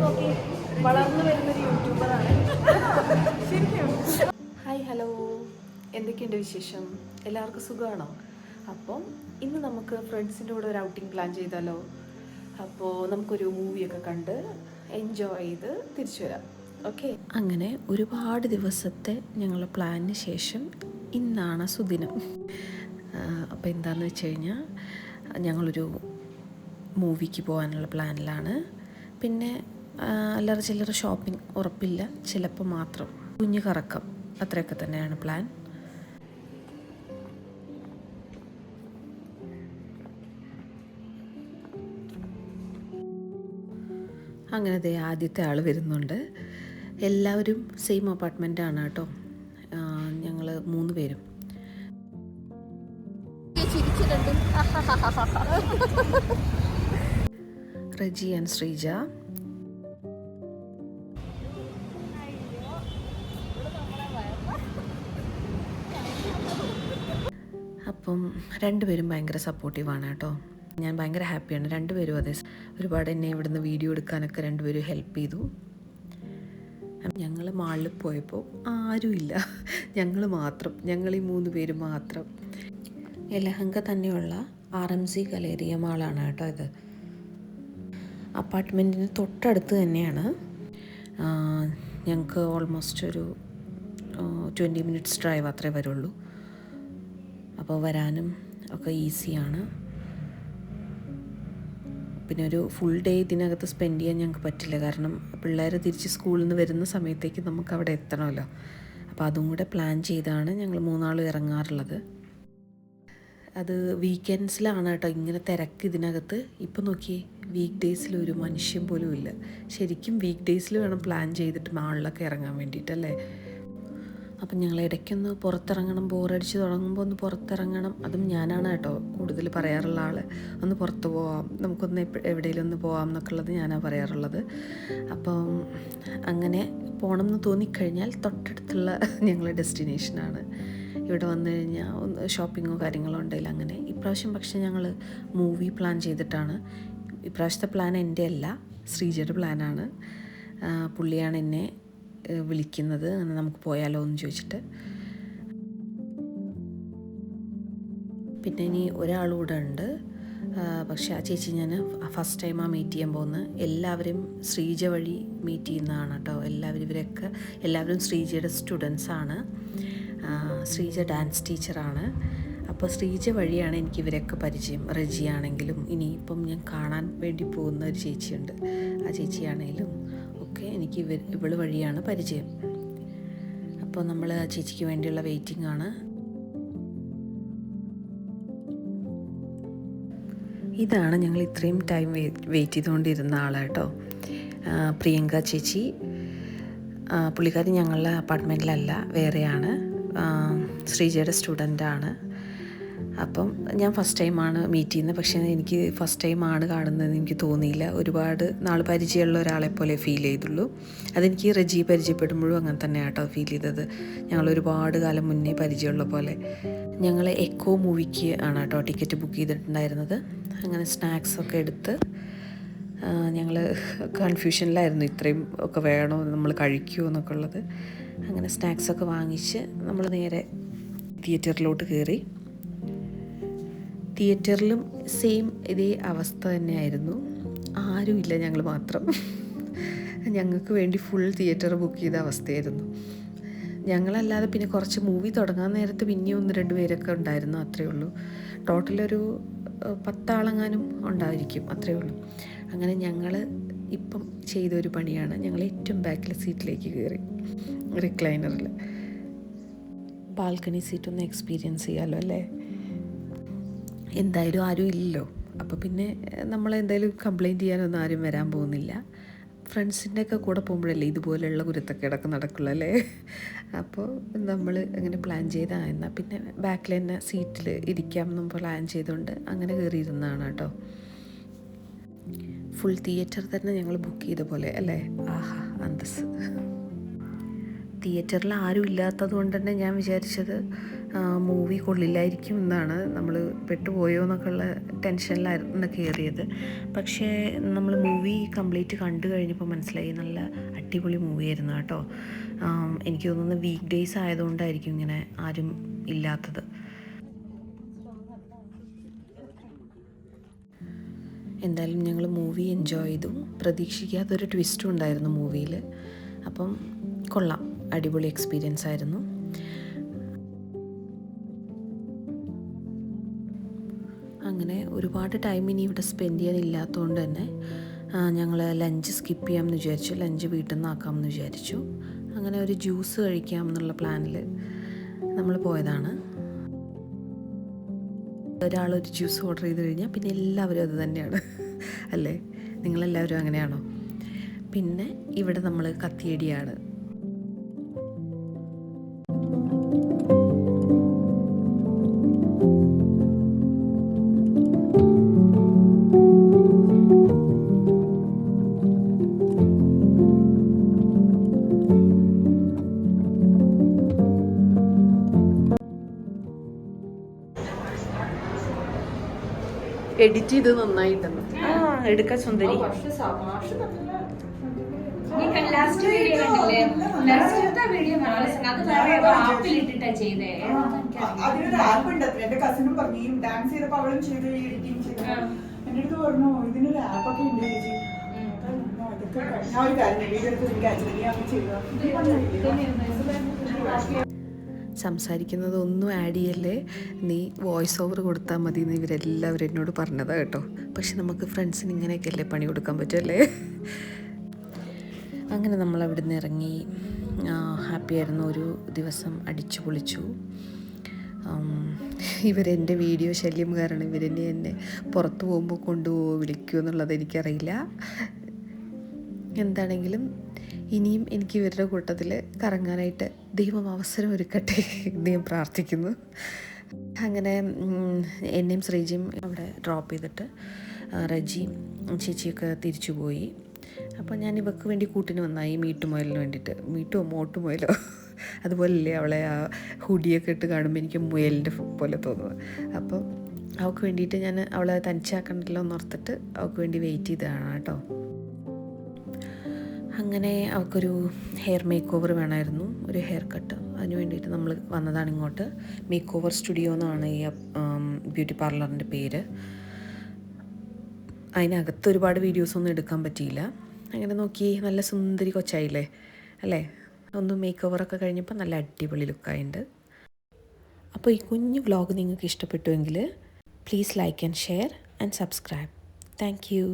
നോക്കി വളർന്നു വരുന്നൊരു യൂട്യൂബറാണ്. ശരിക്കും. ഹായ്, ഹലോ, എന്തൊക്കെയുണ്ട് വിശേഷം? എല്ലാവർക്കും സുഖമാണോ? അപ്പം ഇന്ന് നമുക്ക് ഫ്രണ്ട്സിൻ്റെ കൂടെ ഒരു ഔട്ടിംഗ് പ്ലാൻ ചെയ്താലോ? അപ്പോൾ നമുക്കൊരു മൂവിയൊക്കെ കണ്ട് എൻജോയ് ചെയ്ത് തിരിച്ചു വരാം. ഓക്കെ. അങ്ങനെ ഒരുപാട് ദിവസത്തെ ഞങ്ങളുടെ പ്ലാനിന് ശേഷം ഇന്നാണ് സുദിനം. അപ്പോൾ എന്താണെന്ന് വെച്ച് കഴിഞ്ഞാൽ ഞങ്ങളൊരു മൂവിക്ക് പോകാനുള്ള പ്ലാനിലാണ്. പിന്നെ അല്ലറ ചില്ലറ ഷോപ്പിംഗ്, ഉറപ്പില്ല, ചിലപ്പോൾ മാത്രം കുഞ്ഞു കറക്കം, അത്രയൊക്കെ തന്നെയാണ് പ്ലാൻ. അങ്ങനെ ആദ്യത്തെ ആൾ വരുന്നുണ്ട്. എല്ലാവരും സെയിം അപ്പാർട്ട്മെൻറ്റാണ് കേട്ടോ. ഞങ്ങൾ 3 പേരും. റജി ആൻഡ് ശ്രീജ. അപ്പം രണ്ടുപേരും ഭയങ്കര സപ്പോർട്ടീവാണ് കേട്ടോ. ഞാൻ ഭയങ്കര ഹാപ്പിയാണ്. രണ്ടുപേരും അതെ, ഒരുപാട് എന്നെ ഇവിടുന്ന് വീഡിയോ എടുക്കാനൊക്കെ രണ്ടുപേരും ഹെൽപ്പ് ചെയ്തു. ഞങ്ങൾ മാളിൽ പോയപ്പോൾ ആരുമില്ല, ഞങ്ങൾ ഈ 3 പേര് മാത്രം. യലഹങ്ക തന്നെയുള്ള RMC ഗലേറിയ മാളാണ് കേട്ടോ ഇത്. അപ്പാർട്ട്മെൻറ്റിന് തൊട്ടടുത്ത് തന്നെയാണ്. ഞങ്ങൾക്ക് ഓൾമോസ്റ്റ് ഒരു 20 മിനിറ്റ്സ് ഡ്രൈവ് അത്രേ വരുള്ളൂ. അപ്പോൾ വരാനും ഒക്കെ ഈസിയാണ്. പിന്നെ ഒരു ഫുൾ ഡേ ഇതിനകത്ത് സ്പെൻഡ് ചെയ്യാൻ ഞങ്ങൾക്ക് പറ്റില്ല, കാരണം പിള്ളേർ തിരിച്ച് സ്കൂളിൽ നിന്ന് വരുന്ന സമയത്തേക്ക് നമുക്ക് അവിടെ എത്തണമല്ലോ. അപ്പോൾ അതും കൂടെ പ്ലാൻ ചെയ്താണ് ഞങ്ങൾ 3 ആളും ഇറങ്ങാറുള്ളത്. അത് വീക്കെൻഡ്സിലാണ് കേട്ടോ ഇങ്ങനെ തിരക്ക് ഇതിനകത്ത്. ഇപ്പോൾ നോക്കിയേ, വീക്ക് ഡേയ്സിൽ ഒരു മനുഷ്യൻ പോലും ഇല്ല. ശരിക്കും വീക്ക് ഡേയ്സിൽ വേണം പ്ലാൻ ചെയ്തിട്ട് മാളിലൊക്കെ ഇറങ്ങാൻ വേണ്ടിയിട്ടല്ലേ. അപ്പം ഞങ്ങൾ ഇടയ്ക്കൊന്ന് പുറത്തിറങ്ങണം, ബോറടിച്ച് തുടങ്ങുമ്പോൾ ഒന്ന് പുറത്തിറങ്ങണം. അതും ഞാനാണ് കേട്ടോ കൂടുതൽ പറയാറുള്ള ആൾ. ഒന്ന് പുറത്ത് പോവാം, നമുക്കൊന്ന് എവിടെയെങ്കിലും ഒന്ന് പോവാം എന്നൊക്കെ ഉള്ളത് ഞാനാണ് പറയാറുള്ളത്. അപ്പം അങ്ങനെ പോകണം എന്ന് തോന്നിക്കഴിഞ്ഞാൽ തൊട്ടടുത്തുള്ള ഞങ്ങളുടെ ഡെസ്റ്റിനേഷനാണ്. ഇവിടെ വന്നു കഴിഞ്ഞാൽ ഒന്ന് ഷോപ്പിങ്ങോ കാര്യങ്ങളോ ഉണ്ടെങ്കിൽ അങ്ങനെ. ഇപ്രാവശ്യം പക്ഷേ ഞങ്ങൾ മൂവി പ്ലാൻ ചെയ്തിട്ടാണ്. ഇപ്രാവശ്യത്തെ പ്ലാൻ എൻ്റെ അല്ല, ശ്രീജയുടെ പ്ലാനാണ്. പുള്ളിയാണ് എന്നെ വിളിക്കുന്നത്, അങ്ങനെ നമുക്ക് പോയാലോ എന്ന് ചോദിച്ചിട്ട്. പിന്നെ ഇനി ഒരാളുകൂടെ ഉണ്ട്, പക്ഷേ ആ ചേച്ചി ഞാൻ ഫസ്റ്റ് ടൈമാണ് മീറ്റ് ചെയ്യാൻ പോകുന്നത്. എല്ലാവരും ശ്രീജ വഴി മീറ്റ് ചെയ്യുന്നതാണ് കേട്ടോ. എല്ലാവരും ശ്രീജയുടെ സ്റ്റുഡൻസാണ്. ശ്രീജ ഡാൻസ് ടീച്ചറാണ്. അപ്പോൾ ശ്രീജ വഴിയാണ് എനിക്ക് ഇവരൊക്കെ പരിചയം. റജി ആണെങ്കിലും ഇനിയിപ്പം ഞാൻ കാണാൻ വേണ്ടി പോകുന്ന ഒരു ചേച്ചിയുണ്ട്, ആ ചേച്ചിയാണെങ്കിലും ഒക്കെ എനിക്ക് ഇവള് വഴിയാണ് പരിചയം. അപ്പോൾ നമ്മൾ ആ ചേച്ചിക്ക് വേണ്ടിയുള്ള വെയിറ്റിംഗ് ആണ്. ഇതാണ് ഞങ്ങൾ ഇത്രയും ടൈം വെയിറ്റ് ചെയ്തുകൊണ്ടിരുന്ന ആളാട്ടോ, പ്രിയങ്ക ചേച്ചി. പുള്ളിക്കാരി ഞങ്ങളുടെ അപ്പാർട്ട്മെൻറ്റിലല്ല, വേറെയാണ്. ശ്രീജയുടെ സ്റ്റുഡൻ്റാണ്. അപ്പം ഞാൻ ഫസ്റ്റ് ടൈമാണ് മീറ്റ് ചെയ്യുന്നത്. പക്ഷേ എനിക്ക് ഫസ്റ്റ് ടൈമാണ് കാണുന്നതെന്ന് എനിക്ക് തോന്നിയില്ല. ഒരുപാട് നാൾ പരിചയമുള്ള ഒരാളെ പോലെ ഫീൽ ചെയ്തുള്ളൂ. അതെനിക്ക് റജി പരിചയപ്പെടുമ്പോഴും അങ്ങനെ തന്നെയാണ് കേട്ടോ ഫീൽ ചെയ്തത്. ഞങ്ങൾ ഒരുപാട് കാലം മുന്നേ പരിചയമുള്ള പോലെ. ഞങ്ങൾ എക്കോ മൂവിക്ക് ആണ് കേട്ടോ ടിക്കറ്റ് ബുക്ക് ചെയ്തിട്ടുണ്ടായിരുന്നത്. അങ്ങനെ സ്നാക്സൊക്കെ എടുത്ത് ഞങ്ങൾ കൺഫ്യൂഷനിലായിരുന്നു, ഇത്രയും ഒക്കെ വേണോ, നമ്മൾ കഴിക്കുമോ എന്നൊക്കെ ഉള്ളത്. അങ്ങനെ സ്നാക്സൊക്കെ വാങ്ങിച്ച് നമ്മൾ നേരെ തിയേറ്ററിലോട്ട് കയറി. തിയേറ്ററിലും സെയിം ഇതേ അവസ്ഥ തന്നെയായിരുന്നു, ആരുമില്ല, ഞങ്ങൾ മാത്രം. ഞങ്ങൾക്ക് വേണ്ടി ഫുൾ തിയേറ്റർ ബുക്ക് ചെയ്ത അവസ്ഥയായിരുന്നു. ഞങ്ങളല്ലാതെ പിന്നെ കുറച്ച് മൂവി തുടങ്ങാൻ നേരത്ത് പിന്നെയും 1-2 പേരൊക്കെ ഉണ്ടായിരുന്നു, അത്രയേ ഉള്ളൂ. ടോട്ടലൊരു 10 ആളെങ്ങാനും ഉണ്ടായിരിക്കും, അത്രയേ ഉള്ളൂ. അങ്ങനെ ഞങ്ങൾ ഇപ്പം ചെയ്തൊരു പണിയാണ്, ഞങ്ങൾ ഏറ്റവും ബാക്കിലെ സീറ്റിലേക്ക് കയറി, റിക്ലൈനറിൽ. ബാൽക്കണി സീറ്റൊന്ന് എക്സ്പീരിയൻസ് ചെയ്യാമല്ലോ അല്ലേ. എന്തായാലും ആരും ഇല്ലല്ലോ, അപ്പോൾ പിന്നെ നമ്മളെന്തായാലും കംപ്ലയിൻറ്റ് ചെയ്യാനൊന്നും ആരും വരാൻ പോകുന്നില്ല. ഫ്രണ്ട്സിൻ്റെ ഒക്കെ കൂടെ പോകുമ്പോഴല്ലേ ഇതുപോലെയുള്ള കുരുത്തക്കേടൊക്കെ നടക്കുള്ളൂ അല്ലേ. അപ്പോൾ നമ്മൾ അങ്ങനെ പ്ലാൻ ചെയ്താൽ എന്നാൽ പിന്നെ ബാക്കിൽ തന്നെ സീറ്റിൽ ഇരിക്കാം എന്നും പ്ലാൻ ചെയ്തുകൊണ്ട് അങ്ങനെ കയറിയിരുന്നതാണ് കേട്ടോ. ഫുൾ തിയേറ്റർ തന്നെ ഞങ്ങൾ ബുക്ക് ചെയ്ത പോലെ അല്ലേ. ആഹാ, അന്തസ്. തിയേറ്ററിൽ ആരും ഇല്ലാത്തത് കൊണ്ട് തന്നെ ഞാൻ വിചാരിച്ചത് മൂവി കൊള്ളില്ലായിരിക്കും എന്നാണ് നമ്മൾ പെട്ടുപോയോ എന്നൊക്കെയുള്ള ടെൻഷനിലായിരുന്നു കയറിയത്. പക്ഷേ നമ്മൾ മൂവി കംപ്ലീറ്റ് കണ്ടു കഴിഞ്ഞപ്പോൾ മനസ്സിലായി നല്ല അടിപൊളി മൂവിയായിരുന്നു കേട്ടോ. എനിക്ക് തോന്നുന്നു വീക്ക് ഡേയ്സ് ആയതുകൊണ്ടായിരിക്കും ഇങ്ങനെ ആരും ഇല്ലാത്തത്. എന്തായാലും ഞങ്ങൾ മൂവി എൻജോയ് ചെയ്തു. പ്രതീക്ഷിക്കാത്തൊരു ട്വിസ്റ്റും ഉണ്ടായിരുന്നു മൂവിയിൽ. അപ്പം കൊള്ളാം, അടിപൊളി എക്സ്പീരിയൻസ് ആയിരുന്നു. അങ്ങനെ ഒരുപാട് ടൈം ഇനി ഇവിടെ സ്പെൻഡ് ചെയ്യാനില്ലാത്തതുകൊണ്ട് തന്നെ ഞങ്ങൾ ലഞ്ച് സ്കിപ്പ് ചെയ്യാമെന്ന് വിചാരിച്ചു. ലഞ്ച് വീട്ടിൽ നിന്ന് ആക്കാമെന്ന് വിചാരിച്ചു. അങ്ങനെ ഒരു ജ്യൂസ് കഴിക്കാം എന്നുള്ള പ്ലാനിൽ നമ്മൾ പോയതാണ്. ഒരാളൊരു ജ്യൂസ് ഓർഡർ ചെയ്ത് കഴിഞ്ഞാൽ പിന്നെ എല്ലാവരും അത് തന്നെയാണ് അല്ലേ? നിങ്ങളെല്ലാവരും അങ്ങനെയാണോ? പിന്നെ ഇവിടെ നമ്മൾ കത്തിയടിയാണ്. എഡിറ്റ് ചെയ്ത് നന്നായിട്ടെന്ന് എടുക്കാൻ സുന്ദരി. അതിനൊരു ആപ്പ് ഉണ്ട്. എന്റെ കസിനും പറഞ്ഞു ഈ ഡാൻസ് ചെയ്തപ്പോ അവളും ചെയ്ത് എഡിറ്റിംഗ് ചെയ്തു. എന്റെ അടുത്ത് പറഞ്ഞു ഇതിനൊരു ആപ്പൊക്കെ ഉണ്ട് ചേച്ചി. ഞാൻ ഒരു കാര്യം വീഡിയോ എടുത്ത് എനിക്ക് അയച്ചു. സംസാരിക്കുന്നതൊന്നും ആഡ് ചെയ്യല്ലേ, നീ വോയിസ് ഓവർ കൊടുത്താൽ മതി എന്ന് ഇവരെല്ലാവരും എന്നോട് പറഞ്ഞതാണ് കേട്ടോ. പക്ഷെ നമുക്ക് ഫ്രണ്ട്സിന് ഇങ്ങനെയൊക്കെയല്ലേ പണി കൊടുക്കാൻ പറ്റുമല്ലേ. അങ്ങനെ നമ്മൾ അവിടെ നിന്ന് ഇറങ്ങി. ഹാപ്പിയായിരുന്നു. ഒരു ദിവസം അടിച്ചു പൊളിച്ചു. ഇവരെൻ്റെ വീഡിയോ ശല്യം കാരണം എന്നെ പുറത്ത് പോകുമ്പോൾ കൊണ്ടുപോകുമോ വിളിക്കുമോ എന്നുള്ളത് എനിക്കറിയില്ല. എന്താണെങ്കിലും ഇനിയും എനിക്ക് ഇവരുടെ കൂട്ടത്തിൽ കറങ്ങാനായിട്ട് ദൈവം അവസരം ഒരുക്കട്ടെ എന്ന് ഞാൻ പ്രാർത്ഥിക്കുന്നു. അങ്ങനെ എന്നെയും ശ്രീജിയും അവിടെ ഡ്രോപ്പ് ചെയ്തിട്ട് റജിയും ചേച്ചിയൊക്കെ തിരിച്ചു പോയി. അപ്പോൾ ഞാൻ ഇവർക്ക് വേണ്ടി കൂട്ടിന് വന്നായി മീട്ടുമുയലിന് വേണ്ടിയിട്ട്. മീട്ടോ മോട്ടുമുയലോ അതുപോലല്ലേ അവളെ ആ ഹുഡിയൊക്കെ ഇട്ട് കാണുമ്പോൾ എനിക്ക് മുയലിൻ്റെ പോലെ തോന്നുന്നത്. അപ്പം അവൾക്ക് വേണ്ടിയിട്ട് ഞാൻ അവളെ തനിച്ചാക്കണ്ടല്ലോ എന്നോർത്തിട്ട് അവൾക്ക് വേണ്ടി വെയിറ്റ് ചെയ്തതാണ് കേട്ടോ. അങ്ങനെ അവൾക്കൊരു ഹെയർ മേക്ക് ഓവർ വേണമായിരുന്നു, ഒരു ഹെയർ കട്ട്. അതിന് വേണ്ടിയിട്ട് നമ്മൾ വന്നതാണ് ഇങ്ങോട്ട്. മേക്ക് ഓവർ സ്റ്റുഡിയോ എന്നാണ് ഈ ബ്യൂട്ടി പാർലറിൻ്റെ പേര്. അതിനകത്ത് ഒരുപാട് വീഡിയോസൊന്നും എടുക്കാൻ പറ്റിയില്ല. അങ്ങനെ നോക്കി നല്ല സുന്ദരി കൊച്ചായില്ലേ അല്ലേ? ഒന്ന് മേക്ക് ഓവറൊക്കെ കഴിഞ്ഞപ്പോൾ നല്ല അടിപൊളി ലുക്കായിട്ടുണ്ട്. അപ്പോൾ ഈ കുഞ്ഞു വ്ലോഗ് നിങ്ങൾക്ക് ഇഷ്ടപ്പെട്ടുവെങ്കിൽ please like and share and subscribe. Thank U.